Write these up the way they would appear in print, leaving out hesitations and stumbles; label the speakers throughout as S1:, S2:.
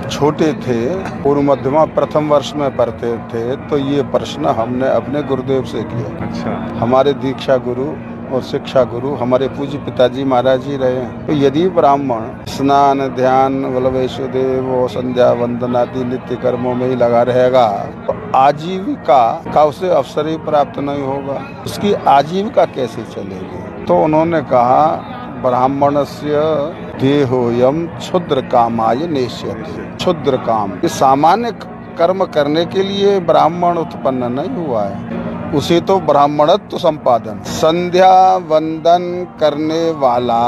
S1: छोटे थे, पूर्व मध्यमा प्रथम वर्ष में पढ़ते थे, तो ये प्रश्न हमने अपने गुरुदेव से किया।
S2: अच्छा।
S1: हमारे दीक्षा गुरु और शिक्षा गुरु हमारे पूज्य पिताजी महाराज जी रहे हैं। तो यदि ब्राह्मण स्नान ध्यान वल्लभेश्वदेव और संध्या वंदन आदि नित्य कर्मों में ही लगा रहेगा तो आजीविका का उसे अवसर ही प्राप्त नहीं होगा, उसकी आजीविका कैसे चलेगी। तो उन्होंने कहा ब्राह्मणस्य देहोयम क्षुद्र कामाय नेष्यते। क्षुद्र काम, ये सामान्य कर्म करने के लिए ब्राह्मण उत्पन्न नहीं हुआ है, उसे तो ब्राह्मणत्व संपादन, संध्या वंदन करने वाला,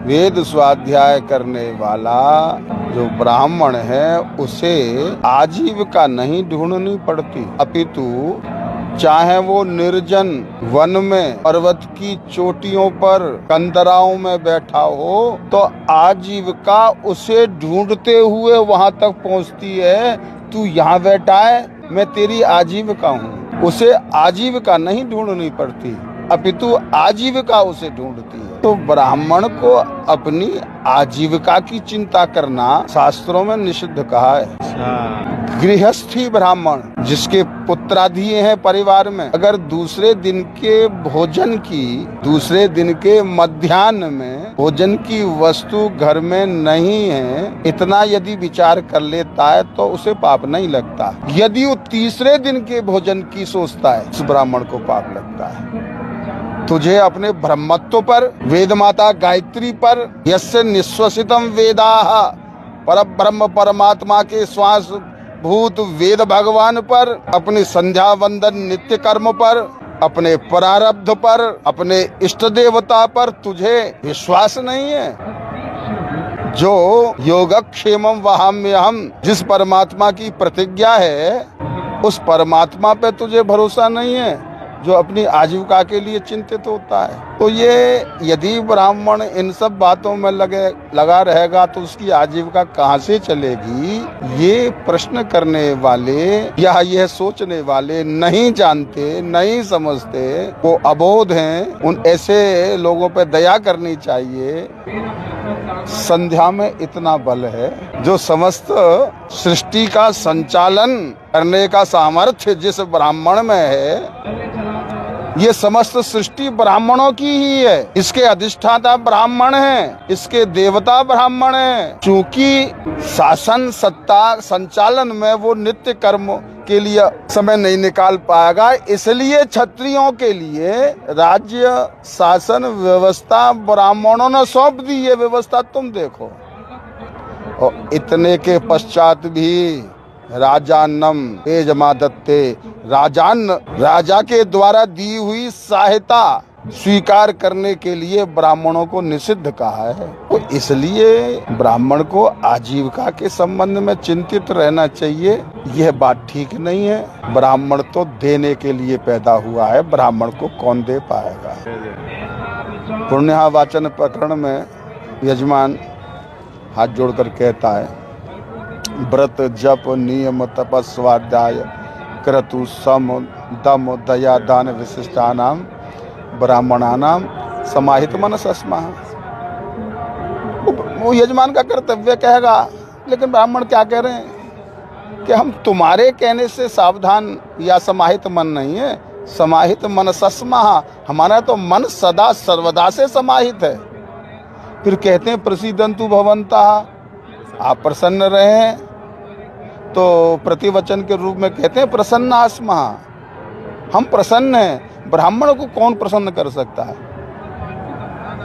S1: वेद स्वाध्याय करने वाला जो ब्राह्मण है उसे आजीविका नहीं ढूंढनी पड़ती, अपितु चाहे वो निर्जन वन में पर्वत की चोटियों पर कंदराओं में बैठा हो तो आजीविका उसे ढूंढते हुए वहां तक पहुंचती है। तू यहाँ बैठा है, मैं तेरी आजीविका हूँ। उसे आजीविका नहीं ढूंढनी पड़ती, अपितु आजीविका उसे ढूंढती है। तो ब्राह्मण को अपनी आजीविका की चिंता करना शास्त्रों में निषिद्ध कहा है। गृहस्थी ब्राह्मण जिसके पुत्रादि हैं परिवार में, अगर दूसरे दिन के भोजन की, दूसरे दिन के मध्याह्न में भोजन की वस्तु घर में नहीं है, इतना यदि विचार कर लेता है तो उसे पाप नहीं लगता। यदि वो तीसरे दिन के भोजन की सोचता है, उस ब्राह्मण को पाप लगता है। तुझे अपने ब्रह्मत्व पर, वेद माता गायत्री पर, यस्य निश्वसितम वेदाः, पर ब्रह्म परमात्मा के श्वास भूत वेद भगवान पर, अपनी संध्या वंदन नित्य कर्म पर, अपने प्रारब्ध पर, अपने इष्ट देवता पर तुझे विश्वास नहीं है। जो योगक्षेमम वहाम्यहम, जिस परमात्मा की प्रतिज्ञा है उस परमात्मा पे तुझे भरोसा नहीं है, जो अपनी आजीविका के लिए चिंतित होता है। तो ये यदि ब्राह्मण इन सब बातों में लगा रहेगा तो उसकी आजीविका कहाँ से चलेगी। ये प्रश्न करने वाले या यह सोचने वाले नहीं जानते, नहीं समझते, वो अबोध हैं। उन ऐसे लोगों पे दया करनी चाहिए। संध्या में इतना बल है, जो समस्त सृष्टि का संचालन करने का सामर्थ्य जिस ब्राह्मण में है, ये समस्त सृष्टि ब्राह्मणों की ही है। इसके अधिष्ठाता ब्राह्मण हैं, इसके देवता ब्राह्मण हैं। चूंकि शासन सत्ता संचालन में वो नित्य कर्म के लिए समय नहीं निकाल पाएगा, इसलिए क्षत्रियों के लिए राज्य शासन व्यवस्था ब्राह्मणों ने सौंप दी। ये व्यवस्था तुम देखो। और इतने के पश्चात भी राजान्नम तेजमादत्ते, राजा के द्वारा दी हुई सहायता स्वीकार करने के लिए ब्राह्मणों को निषिद्ध कहा है। तो इसलिए ब्राह्मण को आजीविका के संबंध में चिंतित रहना चाहिए। यह बात ठीक नहीं है। ब्राह्मण तो देने के लिए पैदा हुआ है, ब्राह्मण को कौन दे पाएगा। पुण्यावाचन प्रकरण में यजमान हाथ जोड़कर कहता है, व्रत जप नियम तपस्वाध्याय क्रतु सम दम दया दान विशिष्टानाम ब्राह्मणानाम समाहित मनसस्मः। वो यजमान का कर्तव्य कहेगा, लेकिन ब्राह्मण क्या कह रहे हैं कि हम तुम्हारे कहने से सावधान या समाहित मन नहीं है, समाहित मनसस्मः, हमारा तो मन सदा सर्वदा से समाहित है। फिर कहते हैं प्रसीदन्तु भवन्तः, आप प्रसन्न रहे। तो प्रतिवचन के रूप में कहते हैं प्रसन्नास्मः, हम प्रसन्न हैं। ब्राह्मण को कौन प्रसन्न कर सकता है।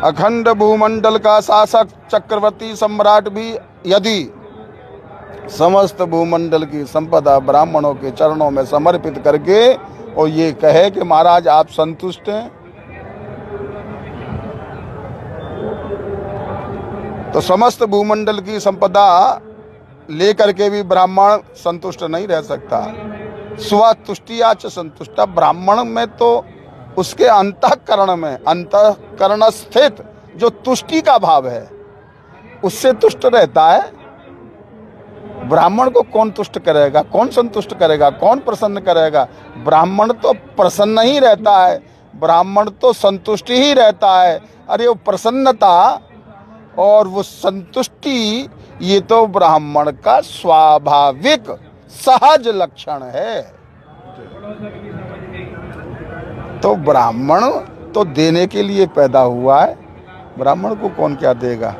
S1: अखंड भूमंडल का शासक चक्रवर्ती सम्राट भी यदि समस्त भूमंडल की संपदा ब्राह्मणों के चरणों में समर्पित करके और ये कहे कि महाराज आप संतुष्ट हैं, तो समस्त भूमंडल की संपदा लेकर के भी ब्राह्मण संतुष्ट नहीं रह सकता। स्वतुष्टियाच संतुष्ट, ब्राह्मण में तो उसके अंतःकरण में, अंतःकरण स्थित जो तुष्टि का भाव है उससे तुष्ट रहता है। ब्राह्मण को कौन तुष्ट करेगा, कौन संतुष्ट करेगा, कौन प्रसन्न करेगा। ब्राह्मण तो प्रसन्न ही रहता है, ब्राह्मण तो संतुष्ट ही रहता है। अरे वो प्रसन्नता और वो संतुष्टि ये तो ब्राह्मण का स्वाभाविक सहज लक्षण है। तो ब्राह्मण तो देने के लिए पैदा हुआ है, ब्राह्मण को कौन क्या देगा।